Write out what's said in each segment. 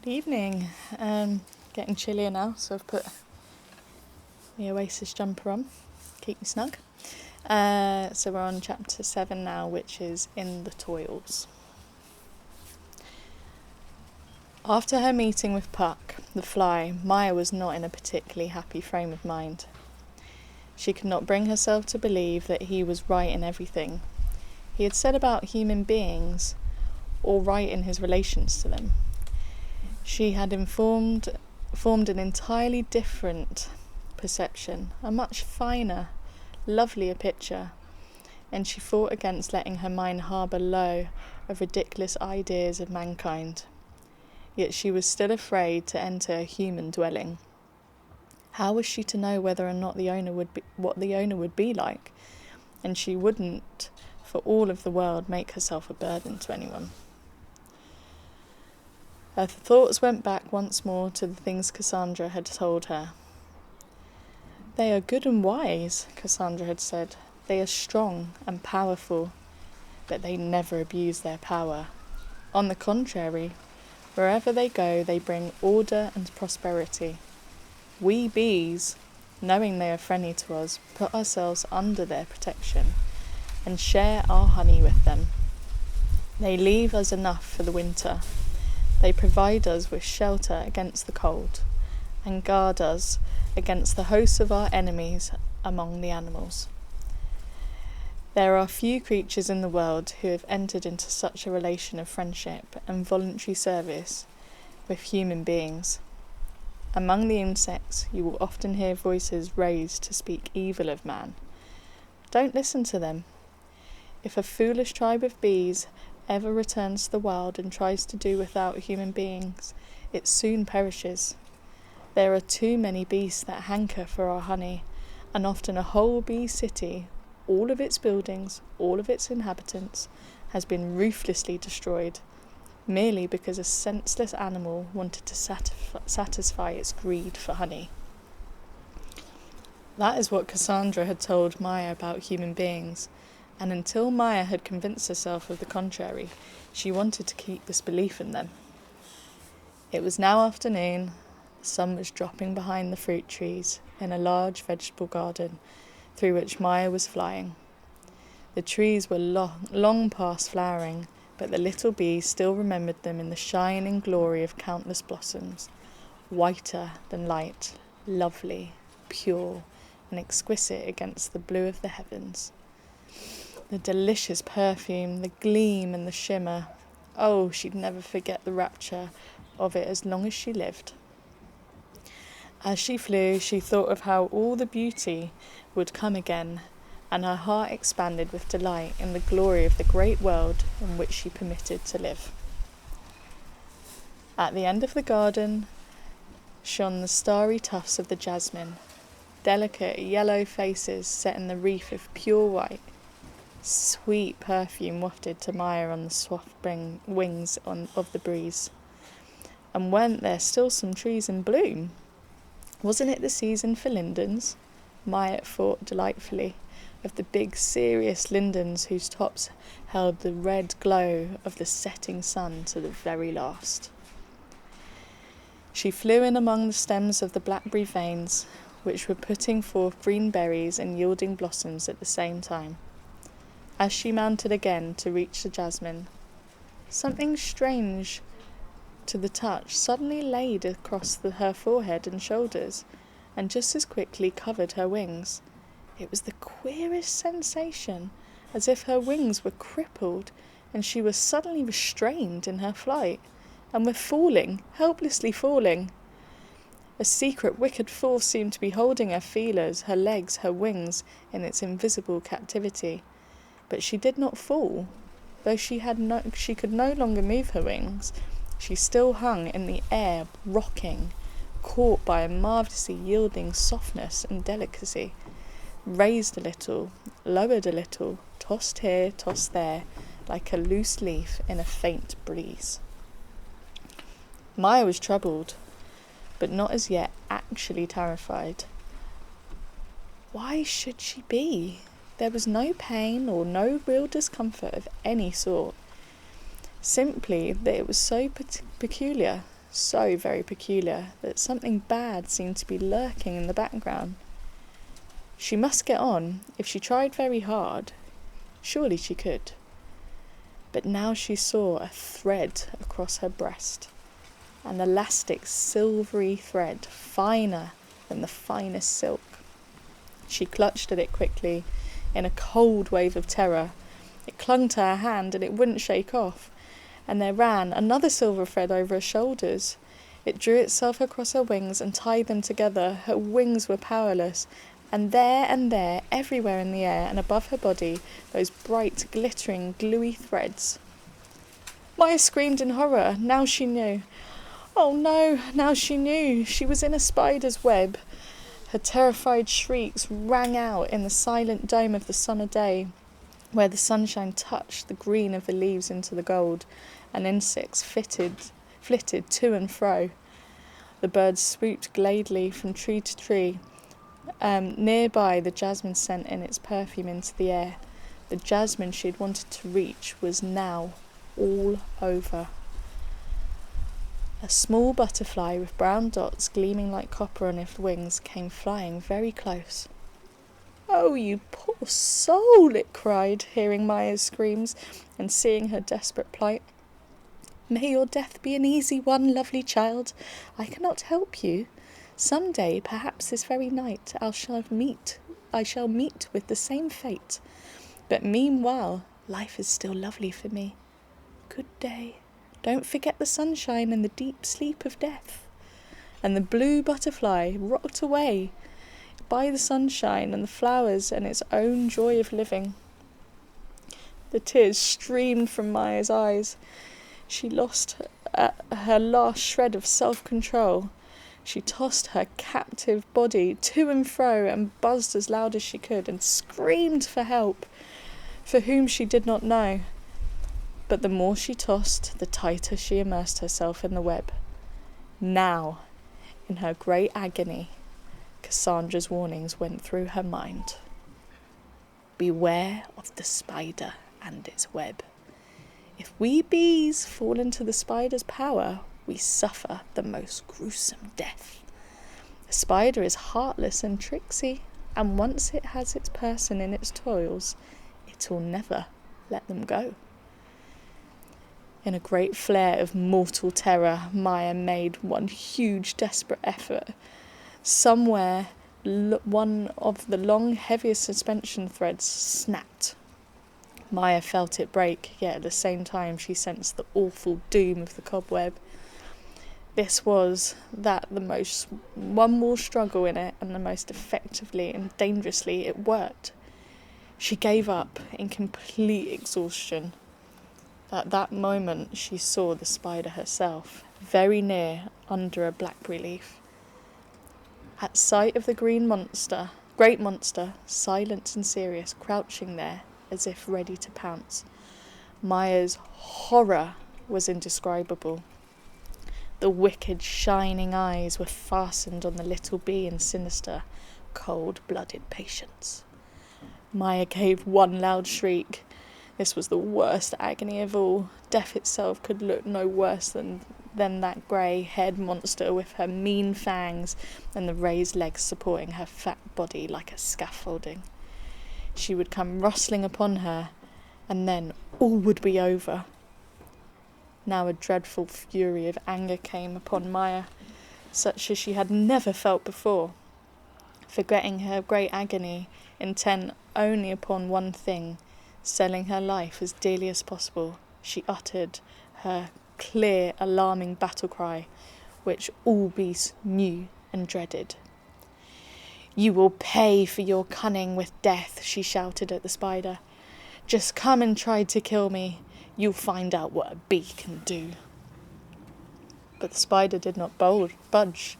Good evening. Getting chillier now, so I've put the Oasis jumper on, keep me snug. So we're on chapter 7 now, which is In the Toils. After her meeting with Puck, the fly, Maya was not in a particularly happy frame of mind. She could not bring herself to believe that he was right in everything he had said about human beings, or right in his relations to them. She had formed an entirely different perception, a much finer, lovelier picture, and she fought against letting her mind harbour low of ridiculous ideas of mankind. Yet she was still afraid to enter a human dwelling. How was she to know whether or not what the owner would be like? And she wouldn't, for all of the world, make herself a burden to anyone. Her thoughts went back once more to the things Cassandra had told her. "They are good and wise," Cassandra had said. "They are strong and powerful, but they never abuse their power. On the contrary, wherever they go, they bring order and prosperity. We bees, knowing they are friendly to us, put ourselves under their protection and share our honey with them. They leave us enough for the winter. They provide us with shelter against the cold and guard us against the hosts of our enemies among the animals. There are few creatures in the world who have entered into such a relation of friendship and voluntary service with human beings. Among the insects, you will often hear voices raised to speak evil of man. Don't listen to them. If a foolish tribe of bees ever returns to the wild and tries to do without human beings, it soon perishes. There are too many beasts that hanker for our honey, and often a whole bee city, all of its buildings, all of its inhabitants, has been ruthlessly destroyed, merely because a senseless animal wanted to satisfy its greed for honey." That is what Cassandra had told Maya about human beings, and until Maya had convinced herself of the contrary, she wanted to keep this belief in them. It was now afternoon. The sun was dropping behind the fruit trees in a large vegetable garden through which Maya was flying. The trees were long past flowering, but the little bees still remembered them in the shining glory of countless blossoms, whiter than light, lovely, pure, and exquisite against the blue of the heavens. The delicious perfume, the gleam and the shimmer. Oh, she'd never forget the rapture of it as long as she lived. As she flew, she thought of how all the beauty would come again, and her heart expanded with delight in the glory of the great world in which she permitted to live. At the end of the garden shone the starry tufts of the jasmine, delicate yellow faces set in the wreath of pure white. Sweet perfume wafted to Maya on the soft wings of the breeze. And weren't there still some trees in bloom? Wasn't it the season for lindens? Maya thought delightfully of the big, serious lindens whose tops held the red glow of the setting sun to the very last. She flew in among the stems of the blackberry veins, which were putting forth green berries and yielding blossoms at the same time. As she mounted again to reach the jasmine, something strange to the touch suddenly laid across her forehead and shoulders, and just as quickly covered her wings. It was the queerest sensation, as if her wings were crippled and she was suddenly restrained in her flight, and were falling, helplessly falling. A secret, wicked force seemed to be holding her feelers, her legs, her wings in its invisible captivity. But she did not fall. Though she could no longer move her wings, she still hung in the air, rocking, caught by a marvellously yielding softness and delicacy, raised a little, lowered a little, tossed here, tossed there, like a loose leaf in a faint breeze. Maya was troubled, but not as yet actually terrified. Why should she be? There was no pain or no real discomfort of any sort. Simply that it was so peculiar, so very peculiar that something bad seemed to be lurking in the background. She must get on. If she tried very hard, surely she could. But now she saw a thread across her breast, an elastic silvery thread, finer than the finest silk. She clutched at it quickly, in a cold wave of terror. It clung to her hand and it wouldn't shake off, and there ran another silver thread over her shoulders. It drew itself across her wings and tied them together. Her wings were powerless, and there, everywhere in the air and above her body, those bright, glittering, gluey threads. Maya screamed in horror. Now she knew. Oh no, now she knew. She was in a spider's web. Her terrified shrieks rang out in the silent dome of the summer day, where the sunshine touched the green of the leaves into the gold, and insects flitted to and fro. The birds swooped gladly from tree to tree. Nearby, the jasmine sent in its perfume into the air. The jasmine she had wanted to reach was now all over. A small butterfly with brown dots gleaming like copper on its wings came flying very close. "Oh, you poor soul," it cried, hearing Maya's screams and seeing her desperate plight. "May your death be an easy one, lovely child. I cannot help you. Some day, perhaps this very night, I shall meet with the same fate. But meanwhile, life is still lovely for me. Good day. Don't forget the sunshine and the deep sleep of death." And the blue butterfly rocked away by the sunshine and the flowers and its own joy of living. The tears streamed from Maya's eyes. She lost her last shred of self-control. She tossed her captive body to and fro and buzzed as loud as she could and screamed for help, for whom she did not know. But the more she tossed, the tighter she immersed herself in the web. Now, in her great agony, Cassandra's warnings went through her mind. Beware of the spider and its web. If we bees fall into the spider's power, we suffer the most gruesome death. The spider is heartless and tricksy, and once it has its person in its toils, it will never let them go. In a great flare of mortal terror, Maya made one huge, desperate effort. Somewhere, one of the long, heaviest suspension threads snapped. Maya felt it break, yet at the same time she sensed the awful doom of the cobweb. This was one more struggle in it, and the most effectively and dangerously it worked. She gave up in complete exhaustion. At that moment she saw the spider herself, very near under a blackberry leaf. At sight of the great monster, silent and serious, crouching there as if ready to pounce, Maya's horror was indescribable. The wicked, shining eyes were fastened on the little bee in sinister, cold-blooded patience. Maya gave one loud shriek. This was the worst agony of all. Death itself could look no worse than that grey-haired monster with her mean fangs and the raised legs supporting her fat body like a scaffolding. She would come rustling upon her, and then all would be over. Now a dreadful fury of anger came upon Maya, such as she had never felt before. Forgetting her great agony, intent only upon one thing, selling her life as dearly as possible, she uttered her clear, alarming battle cry, which all beasts knew and dreaded. "You will pay for your cunning with death," she shouted at the spider. "Just come and try to kill me. You'll find out what a bee can do." But the spider did not budge.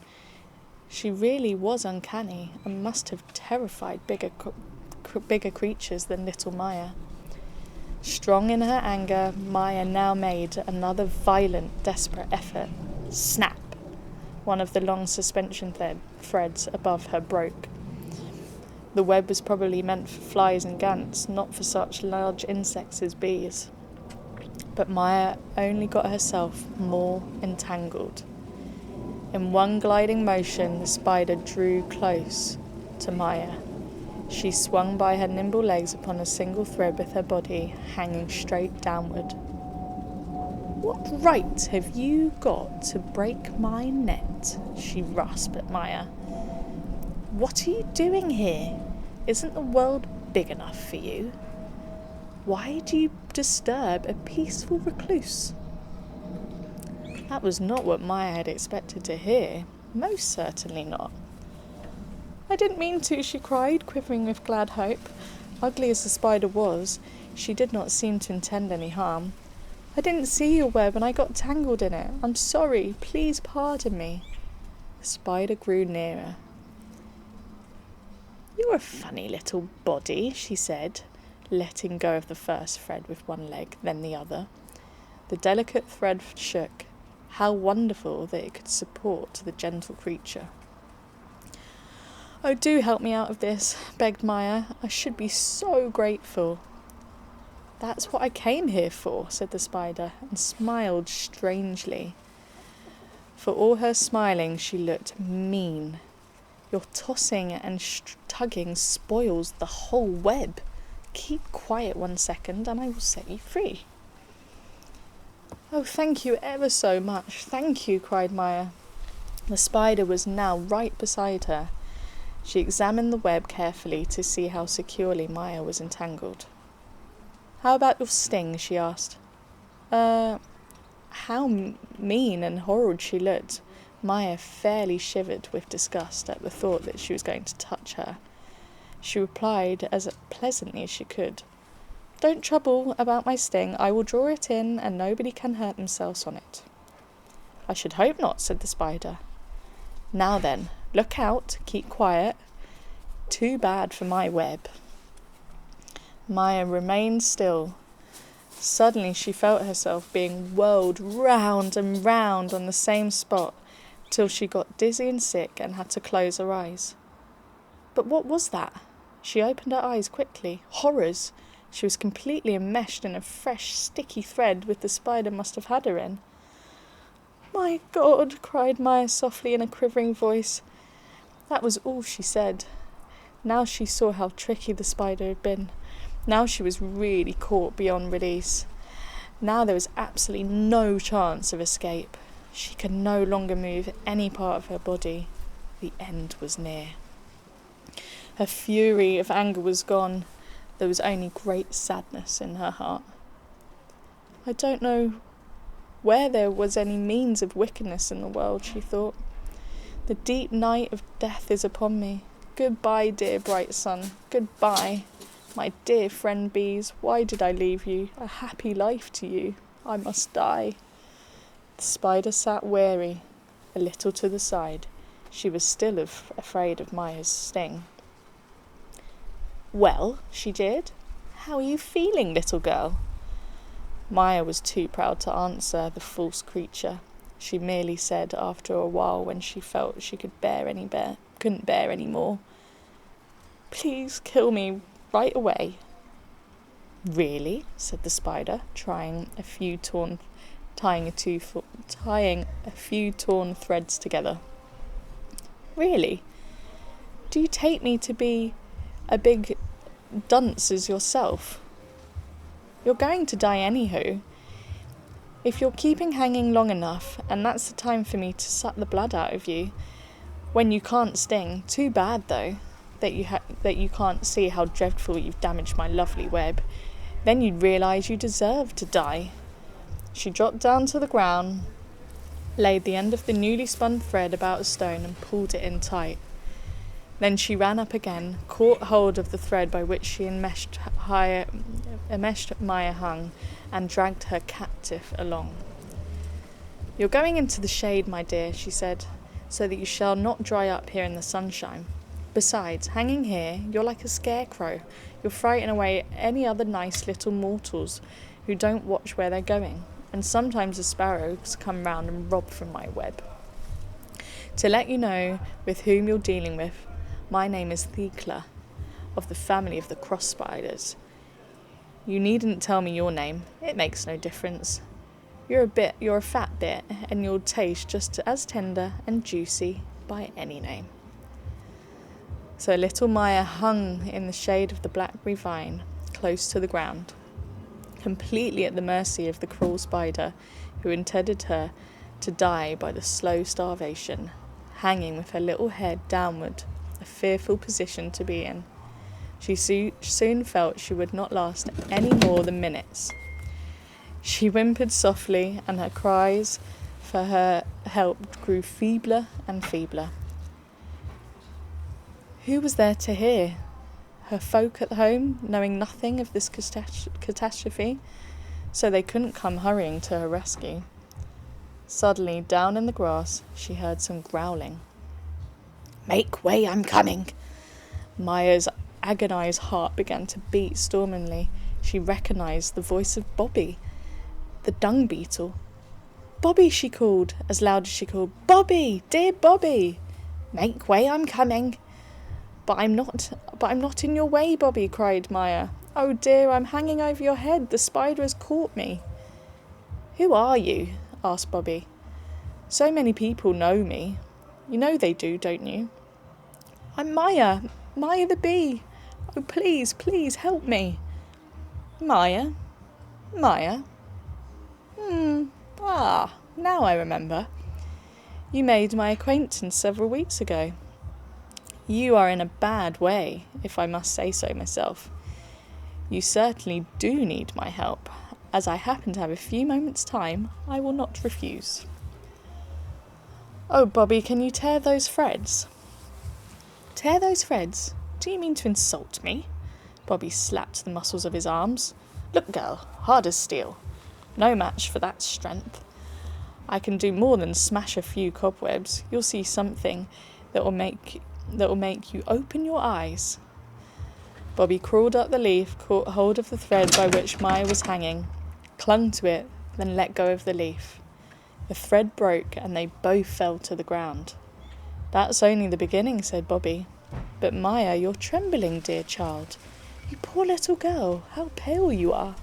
She really was uncanny and must have terrified bigger creatures than little Maya. Strong in her anger, Maya now made another violent, desperate effort. Snap! One of the long suspension threads above her broke. The web was probably meant for flies and gants, not for such large insects as bees. But Maya only got herself more entangled. In one gliding motion, the spider drew close to Maya. She swung by her nimble legs upon a single thread with her body hanging straight downward. "What right have you got to break my net?" she rasped at Maya. "What are you doing here? Isn't the world big enough for you? Why do you disturb a peaceful recluse?" That was not what Maya had expected to hear. Most certainly not. "I didn't mean to," she cried, quivering with glad hope. Ugly as the spider was, she did not seem to intend any harm. "I didn't see your web and I got tangled in it. I'm sorry. Please pardon me." The spider grew nearer. "You're a funny little body," she said, letting go of the first thread with one leg, then the other. The delicate thread shook. How wonderful that it could support the gentle creature. "Oh, do help me out of this," begged Maya. "I should be so grateful." "That's what I came here for," said the spider, and smiled strangely. For all her smiling, she looked mean. "Your tossing and tugging spoils the whole web. Keep quiet 1 second and I will set you free." "Oh, thank you ever so much, thank you," cried Maya. The spider was now right beside her. She examined the web carefully to see how securely Maya was entangled. "How about your sting?" she asked. How mean and horrid she looked. Maya fairly shivered with disgust at the thought that she was going to touch her. She replied as pleasantly as she could, "Don't trouble about my sting. I will draw it in and nobody can hurt themselves on it." "I should hope not," said the spider. "Now then, look out, keep quiet. Too bad for my web." Maya remained still. Suddenly she felt herself being whirled round and round on the same spot, till she got dizzy and sick and had to close her eyes. But what was that? She opened her eyes quickly. Horrors! She was completely enmeshed in a fresh, sticky thread which the spider must have had her in. "My God!" cried Maya softly in a quivering voice. That was all she said. Now she saw how tricky the spider had been. Now she was really caught beyond release. Now there was absolutely no chance of escape. She could no longer move any part of her body. The end was near. Her fury of anger was gone. There was only great sadness in her heart. "I don't know where there was any means of wickedness in the world," she thought. "The deep night of death is upon me. Goodbye, dear bright sun. Goodbye. My dear friend bees, why did I leave you? A happy life to you. I must die." The spider sat weary, a little to the side. She was still afraid of Maya's sting. "Well," she jeered, "how are you feeling, little girl?" Maya was too proud to answer the false creature. She merely said after a while, when she felt she couldn't bear any more, "Please kill me right away." "Really?" said the spider, tying a few torn threads together. "Really? Do you take me to be a big dunce as yourself? You're going to die anywho. If you're keeping hanging long enough, and that's the time for me to suck the blood out of you, when you can't sting. Too bad, though, that you can't see how dreadful you've damaged my lovely web. Then you'd realise you deserve to die." She dropped down to the ground, laid the end of the newly spun thread about a stone and pulled it in tight. Then she ran up again, caught hold of the thread by which she enmeshed Maya hung, and dragged her captive along. "You're going into the shade, my dear," she said, "so that you shall not dry up here in the sunshine. Besides, hanging here, you're like a scarecrow. You'll frighten away any other nice little mortals who don't watch where they're going, and sometimes the sparrows come round and rob from my web. To let you know with whom you're dealing with, my name is Thecla, of the family of the cross spiders. You needn't tell me your name, it makes no difference. You're a fat bit, and you'll taste just as tender and juicy by any name." So little Maya hung in the shade of the blackberry vine, close to the ground, completely at the mercy of the cruel spider who intended her to die by the slow starvation, hanging with her little head downward, a fearful position to be in. She soon felt she would not last any more than minutes. She whimpered softly, and her cries for her help grew feebler and feebler. Who was there to hear? Her folk at home, knowing nothing of this catastrophe, so they couldn't come hurrying to her rescue. Suddenly, down in the grass, she heard some growling. "Make way, I'm coming!" Maya's agonized heart began to beat stormingly. She recognized the voice of Bobby, the dung beetle. "Bobby," she called, as loud as she could. "Bobby, dear Bobby!" "Make way, I'm coming!" But I'm not in your way, Bobby," cried Maya. "Oh dear, I'm hanging over your head. The spider has caught me." "Who are you?" asked Bobby. "So many people know me. You know they do, don't you?" "I'm Maya the bee. Oh, please, please help me." Maya? Now I remember. You made my acquaintance several weeks ago. You are in a bad way, if I must say so myself. You certainly do need my help. As I happen to have a few moments' time, I will not refuse." "Oh, Bobby, can you tear those threads?" "Tear those threads? Do you mean to insult me?" Bobby slapped the muscles of his arms. "Look, girl, hard as steel. No match for that strength. I can do more than smash a few cobwebs. You'll see something that will make you open your eyes." Bobby crawled up the leaf, caught hold of the thread by which Maya was hanging, clung to it, then let go of the leaf. The thread broke and they both fell to the ground. "That's only the beginning," said Bobby. "But Maya, you're trembling, dear child. You poor little girl, how pale you are.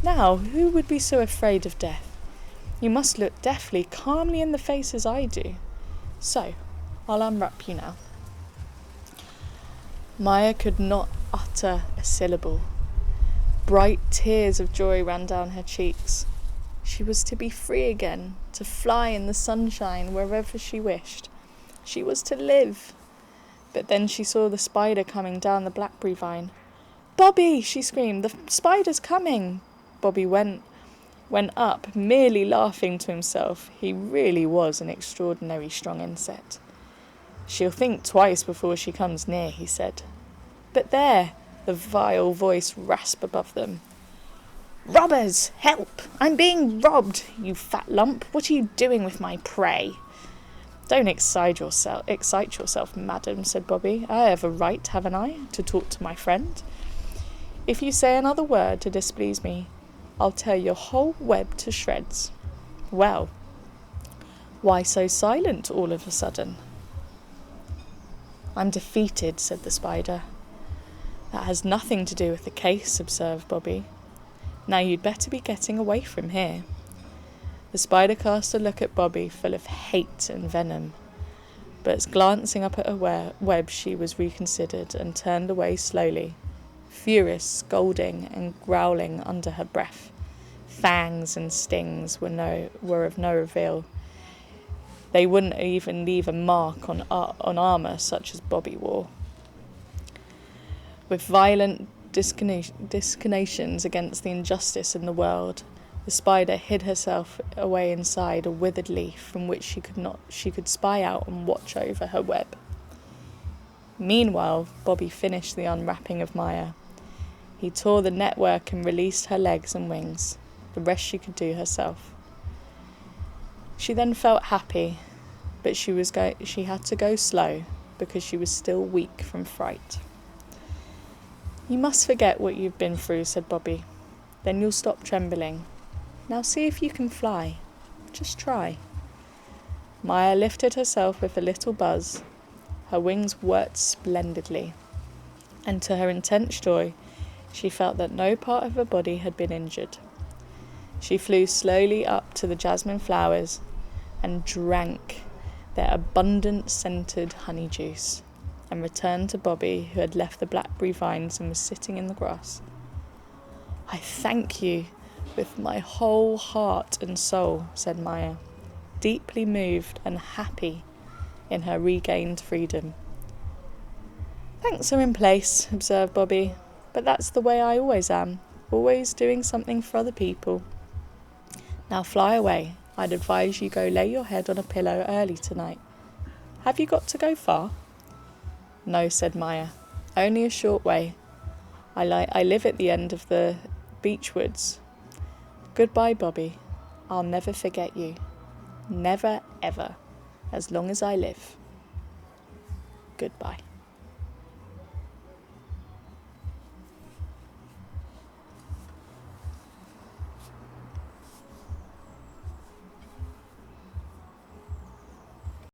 Now, who would be so afraid of death? You must look deathly calmly in the face as I do. So, I'll unwrap you now." Maya could not utter a syllable. Bright tears of joy ran down her cheeks. She was to be free again, to fly in the sunshine wherever she wished. She was to live. But then she saw the spider coming down the blackberry vine. "Bobby!" she screamed. "The spider's coming!" Bobby went up, merely laughing to himself. He really was an extraordinary strong insect. "She'll think twice before she comes near," he said. "But there!" the vile voice rasped above them. "Robbers! Help! I'm being robbed! You fat lump! What are you doing with my prey?" "Don't excite yourself, madam," said Bobby. "I have a right, haven't I, to talk to my friend? If you say another word to displease me, I'll tear your whole web to shreds." "Well, why so silent all of a sudden?" "I'm defeated," said the spider. "That has nothing to do with the case," observed Bobby. "Now you'd better be getting away from here." The spider cast a look at Bobby full of hate and venom, but glancing up at her web she was reconsidered and turned away slowly, furious, scolding and growling under her breath. Fangs and stings were of no avail. They wouldn't even leave a mark on armour such as Bobby wore. With violent discriminations against the injustice in the world, the spider hid herself away inside a withered leaf from which she could spy out and watch over her web. Meanwhile, Bobby finished the unwrapping of Maya. He tore the network and released her legs and wings. The rest she could do herself. She then felt happy, but she had to go slow because she was still weak from fright. "You must forget what you've been through," said Bobby. "Then you'll stop trembling. Now see if you can fly. Just try." Maya lifted herself with a little buzz. Her wings worked splendidly, and to her intense joy, she felt that no part of her body had been injured. She flew slowly up to the jasmine flowers and drank their abundant scented honey juice, and returned to Bobby, who had left the blackberry vines and was sitting in the grass. "I thank you with my whole heart and soul," said Maya, deeply moved and happy in her regained freedom. "Thanks are in place," observed Bobby, "but that's the way I always am, always doing something for other people. Now fly away. I'd advise you go lay your head on a pillow early tonight. Have you got to go far?" "No," said Maya, "only a short way. I live at the end of the beech woods. Goodbye, Bobby. I'll never forget you. Never, ever, as long as I live. Goodbye."